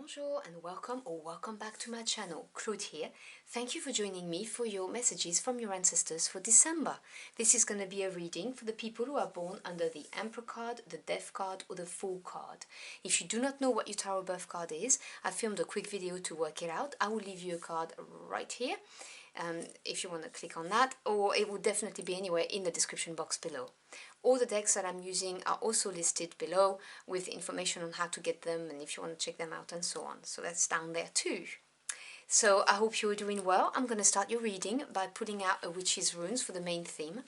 Bonjour and welcome or welcome back to my channel. Claude here. Thank you for joining me for your messages from your ancestors for December. This is going to be a reading for the people who are born under the Emperor card, the Death card or the Fool card. If you do not know what your tarot birth card is, I filmed a quick video to work it out. I will leave you a card right here if you want to click on that, or it will definitely be anywhere in the description box below. All the decks that I'm using are also listed below with information on how to get them and if you want to check them out and so on. So that's down there too. So I hope you're doing well. I'm going to start your reading by pulling out a witch's runes for the main theme.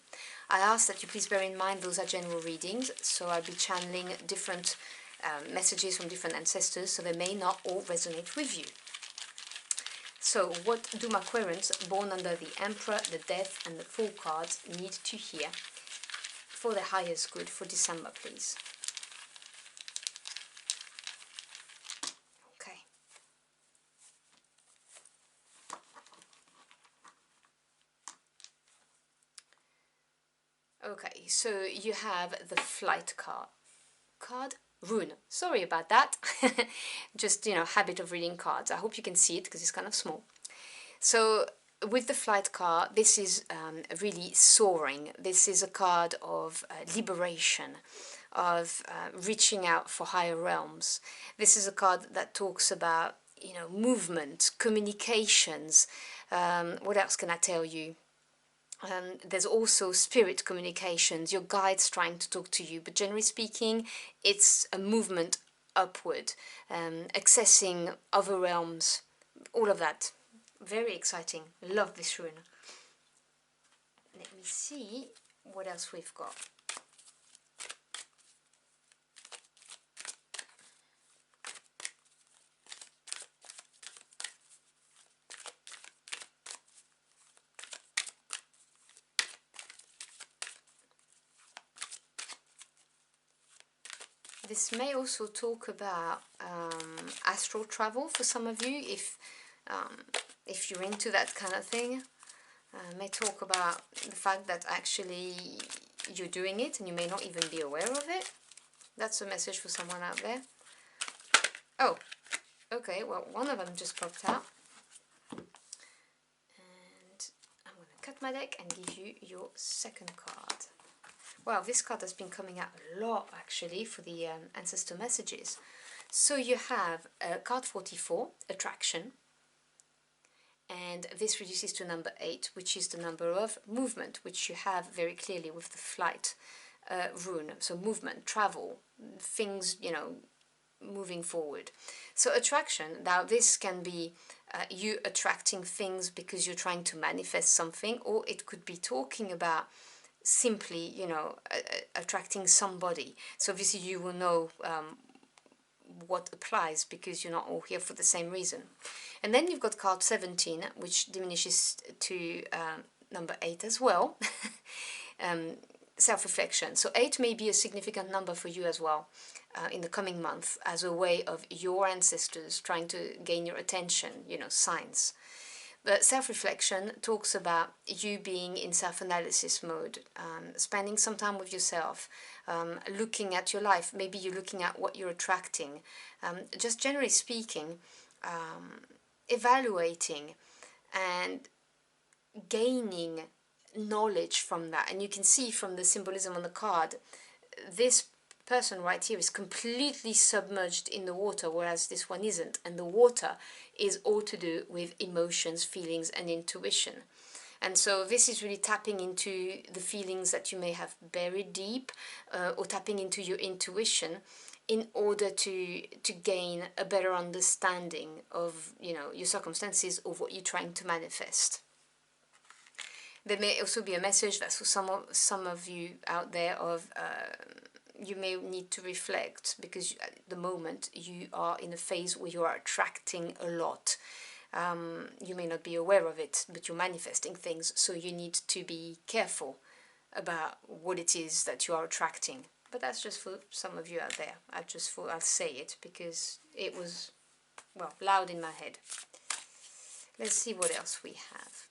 I ask that you please bear in mind those are general readings, so I'll be channeling different messages from different ancestors, so they may not all resonate with you. So what do my querents born under the Emperor, the Death and the Fool cards need to hear for their highest good for December, please? Okay. Okay, so you have the Flight card rune. Sorry about that. Just, habit of reading cards. I hope you can see it because it's kind of small. So with the Flight card, this is really soaring. This is a card of liberation, of reaching out for higher realms. This is a card that talks about, movement, communications. What else can I tell you? There's also spirit communications, your guides trying to talk to you, but generally speaking, it's a movement upward, accessing other realms, all of that. Very exciting. Love this rune. Let me see what else we've got. This may also talk about astral travel for some of you, if you're into that kind of thing. May talk about the fact that actually you're doing it and you may not even be aware of it. That's a message for someone out there. Oh, okay, well, one of them just popped out. And I'm going to cut my deck and give you your second card. Wow, this card has been coming out a lot actually for the ancestor messages. So you have card 44, Attraction, and this reduces to number 8, which is the number of movement, which you have very clearly with the Flight rune. So movement, travel, things, moving forward. So attraction, now this can be you attracting things because you're trying to manifest something, or it could be talking about simply, attracting somebody. So obviously you will know what applies because you're not all here for the same reason. And then you've got card 17, which diminishes to number 8 as well. Self-reflection. So 8 may be a significant number for you as well in the coming month as a way of your ancestors trying to gain your attention, signs. But self-reflection talks about you being in self-analysis mode, spending some time with yourself, looking at your life. Maybe you're looking at what you're attracting. Just generally speaking, evaluating and gaining knowledge from that. And you can see from the symbolism on the card, this person right here is completely submerged in the water, whereas this one isn't, and the water is all to do with emotions, feelings and intuition. And so this is really tapping into the feelings that you may have buried deep, or tapping into your intuition in order to gain a better understanding of your circumstances or what you're trying to manifest. There may also be a message that's for some of you out there of you may need to reflect, because at the moment you are in a phase where you are attracting a lot. You may not be aware of it, but you're manifesting things, so you need to be careful about what it is that you are attracting. But that's just for some of you out there. I'll say it because it was, well, loud in my head. Let's see what else we have.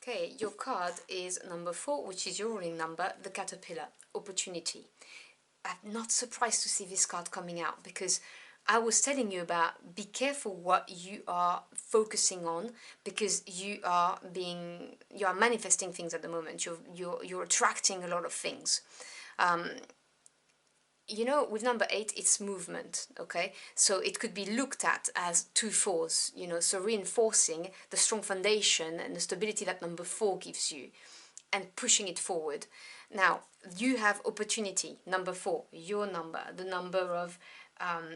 Okay, your card is number 4, which is your ruling number, the caterpillar, opportunity. I'm not surprised to see this card coming out, because I was telling you about be careful what you are focusing on, because you are manifesting things at the moment. You're attracting a lot of things. You know, with number 8, it's movement, okay? So it could be looked at as 2 4s, you know, so reinforcing the strong foundation and the stability that number 4 gives you and pushing it forward. Now, you have opportunity, number 4, your number, the number of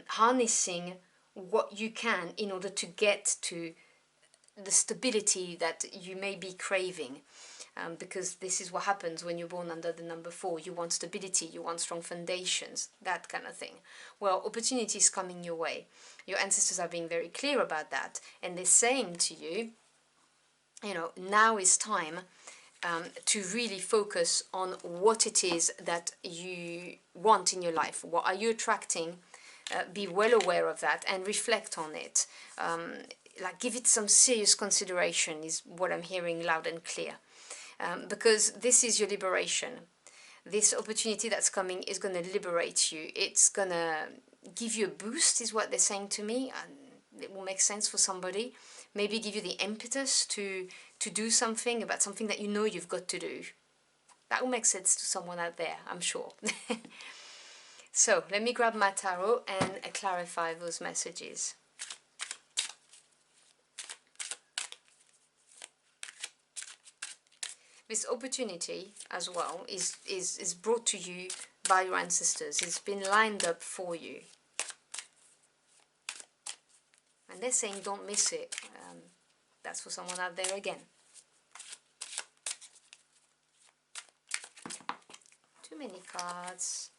harnessing what you can in order to get to the stability that you may be craving. Because this is what happens when you're born under the number 4. You want stability, you want strong foundations, that kind of thing. Well, opportunity is coming your way. Your ancestors are being very clear about that, and they're saying to you, you know, now is time to really focus on what it is that you want in your life. What are you attracting? Be well aware of that and reflect on it. Like, give it some serious consideration is what I'm hearing loud and clear. Because this is your liberation. This opportunity that's coming is going to liberate you. It's going to give you a boost, is what they're saying to me. And it will make sense for somebody. Maybe give you the impetus to do something about something that you know you've got to do. That will make sense to someone out there, I'm sure. So, let me grab my tarot and clarify those messages. This opportunity as well is brought to you by your ancestors. It's been lined up for you. And they're saying don't miss it. That's for someone out there again. Too many cards.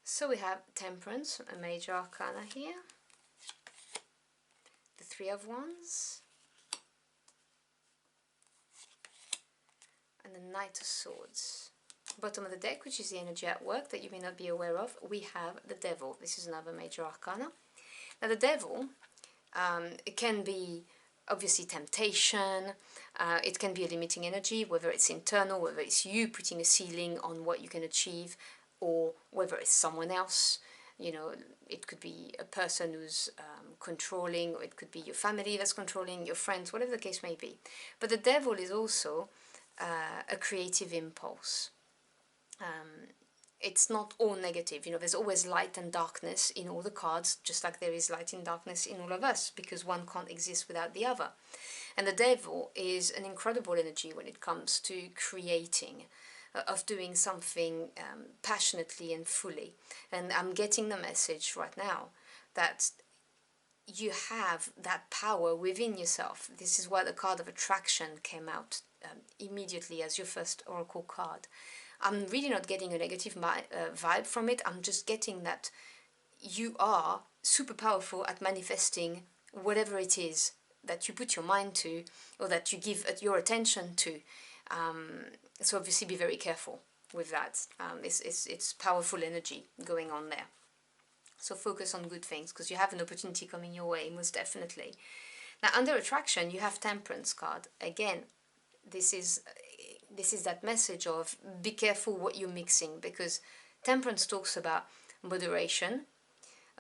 So we have Temperance, a major arcana here. The Three of Wands. And the Knight of Swords. Bottom of the deck, which is the energy at work that you may not be aware of, we have the Devil. This is another major arcana. Now the Devil, it can be obviously temptation, it can be a limiting energy, whether it's internal, whether it's you putting a ceiling on what you can achieve, or whether it's someone else. You know, it could be a person who's controlling, or it could be your family that's controlling, your friends, whatever the case may be. But the Devil is also a creative impulse. It's not all negative, you know, there's always light and darkness in all the cards, just like there is light and darkness in all of us, because one can't exist without the other. And the Devil is an incredible energy when it comes to creating, of doing something passionately and fully. And I'm getting the message right now that you have that power within yourself. This is why the card of attraction came out immediately as your first oracle card. I'm really not getting a negative vibe from it. I'm just getting that you are super powerful at manifesting whatever it is that you put your mind to, or that you give your attention to. So obviously be very careful with that. It's powerful energy going on there. So focus on good things, because you have an opportunity coming your way, most definitely. Now under attraction, you have Temperance card. Again, this is that message of be careful what you're mixing, because Temperance talks about moderation.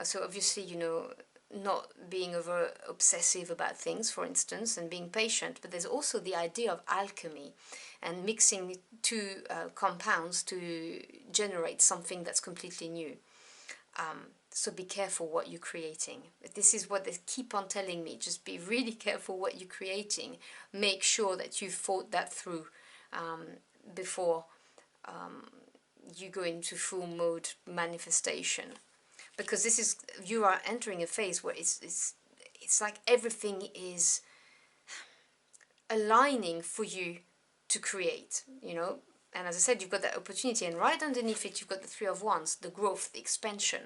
So obviously, you know, not being over obsessive about things, for instance, and being patient. But there's also the idea of alchemy and mixing two compounds to generate something that's completely new. So be careful what you're creating. This is what they keep on telling me. Just be really careful what you're creating. Make sure that you've thought that through before you go into full mode manifestation. Because this is, you are entering a phase where it's like everything is aligning for you to create, you know. And as I said, you've got that opportunity, and right underneath it, you've got the Three of Wands, the growth, the expansion,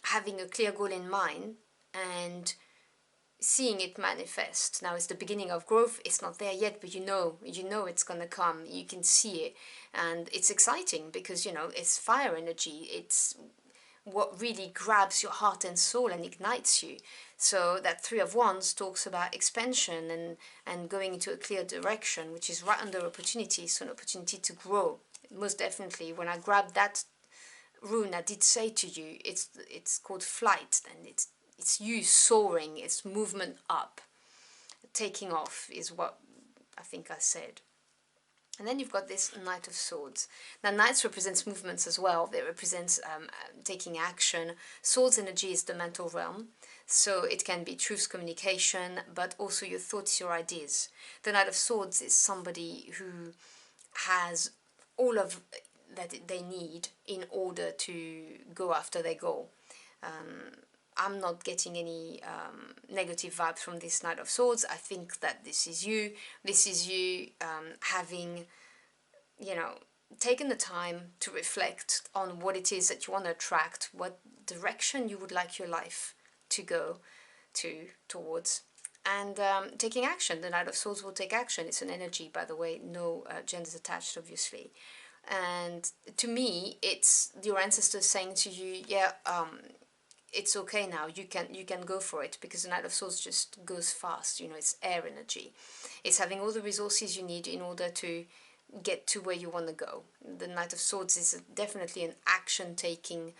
having a clear goal in mind, and seeing it manifest. Now it's the beginning of growth. It's not there yet, but you know it's gonna come. You can see it, and it's exciting because it's fire energy. It's what really grabs your heart and soul and ignites you. So that Three of Wands talks about expansion and going into a clear direction, which is right under opportunity. So an opportunity to grow. Most definitely, when I grabbed that rune, I did say to you, it's called flight, and it's you soaring, it's movement up, taking off is what I think I said. And then you've got this Knight of Swords. Now, Knights represents movements as well. They represent taking action. Swords energy is the mental realm, so it can be truth communication, but also your thoughts, your ideas. The Knight of Swords is somebody who has all of that they need in order to go after their goal. I'm not getting any negative vibes from this Knight of Swords. I think that this is you. This is you having, taken the time to reflect on what it is that you want to attract, what direction you would like your life to go towards, and taking action. The Knight of Swords will take action. It's an energy, by the way, no genders attached, obviously. And to me, it's your ancestors saying to you, yeah, it's okay now, you can go for it, because the Knight of Swords just goes fast. It's air energy. It's having all the resources you need in order to get to where you want to go. The Knight of Swords is definitely an action-taking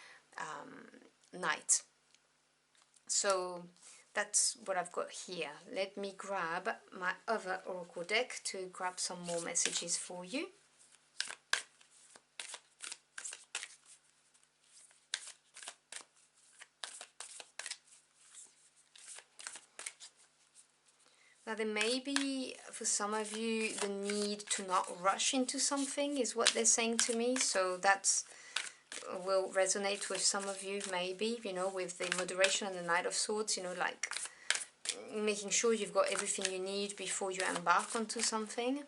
knight. So that's what I've got here. Let me grab my other oracle deck to grab some more messages for you. Now, there may be, for some of you, the need to not rush into something is what they're saying to me. So that's will resonate with some of you, maybe, with the moderation and the Knight of Swords, like making sure you've got everything you need before you embark onto something.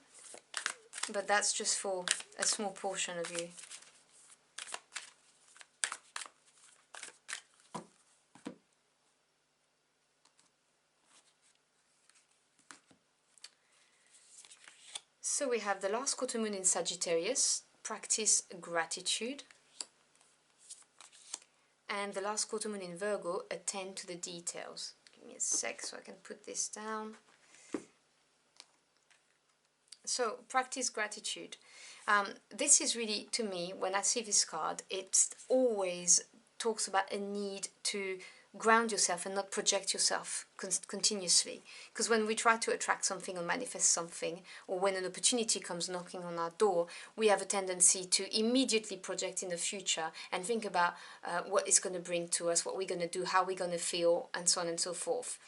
But that's just for a small portion of you. So we have the last quarter moon in Sagittarius, practice gratitude. And the last quarter moon in Virgo, attend to the details. Give me a sec so I can put this down. So, practice gratitude. This is really, to me, when I see this card, it always talks about a need to ground yourself and not project yourself continuously. Because when we try to attract something or manifest something, or when an opportunity comes knocking on our door, we have a tendency to immediately project in the future and think about what it's going to bring to us, what we're going to do, how we're going to feel, and so on and so forth.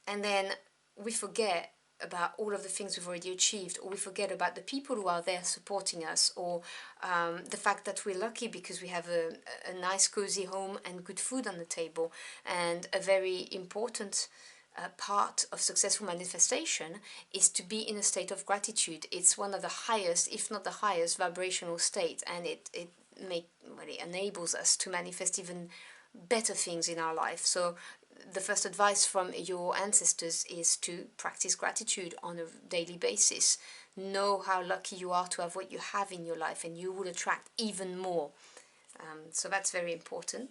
And then we forget about all of the things we've already achieved, or we forget about the people who are there supporting us, or the fact that we're lucky because we have a nice cozy home and good food on the table. And a very important part of successful manifestation is to be in a state of gratitude. It's one of the highest, if not the highest, vibrational state, and it enables us to manifest even better things in our life. So the first advice from your ancestors is to practice gratitude on a daily basis. Know how lucky you are to have what you have in your life, and you will attract even more. So that's very important.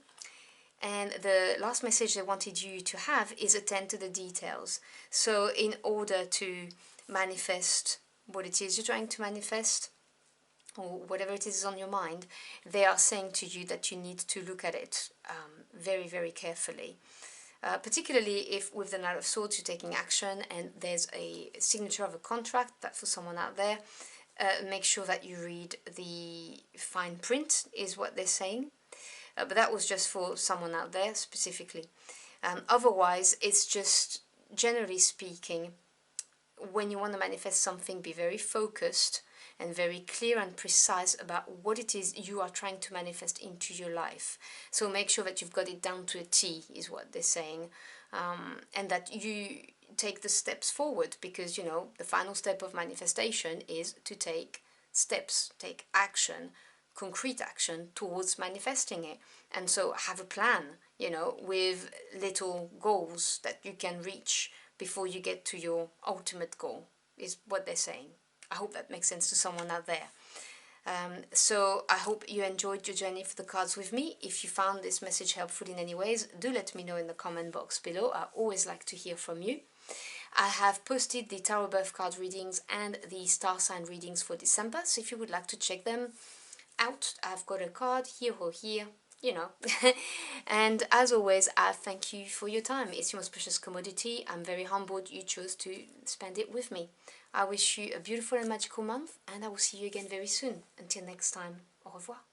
And the last message I wanted you to have is attend to the details. So in order to manifest what it is you're trying to manifest, or whatever it is on your mind, they are saying to you that you need to look at it very, very carefully. Particularly if with the Knight of Swords you're taking action and there's a signature of a contract, that for someone out there, make sure that you read the fine print is what they're saying. But that was just for someone out there specifically. Otherwise, it's just, generally speaking, when you want to manifest something, be very focused and very clear and precise about what it is you are trying to manifest into your life. So make sure that you've got it down to a T, is what they're saying, and that you take the steps forward, because the final step of manifestation is to take steps, take action, concrete action towards manifesting it. And so have a plan, with little goals that you can reach before you get to your ultimate goal, is what they're saying. I hope that makes sense to someone out there. So I hope you enjoyed your journey for the cards with me. If you found this message helpful in any ways, do let me know in the comment box below. I always like to hear from you. I have posted the Tarot Birth card readings and the star sign readings for December, so if you would like to check them out, I've got a card here or here, you know. And as always, I thank you for your time. It's your most precious commodity. I'm very humbled you chose to spend it with me. I wish you a beautiful and magical month, and I will see you again very soon. Until next time, au revoir.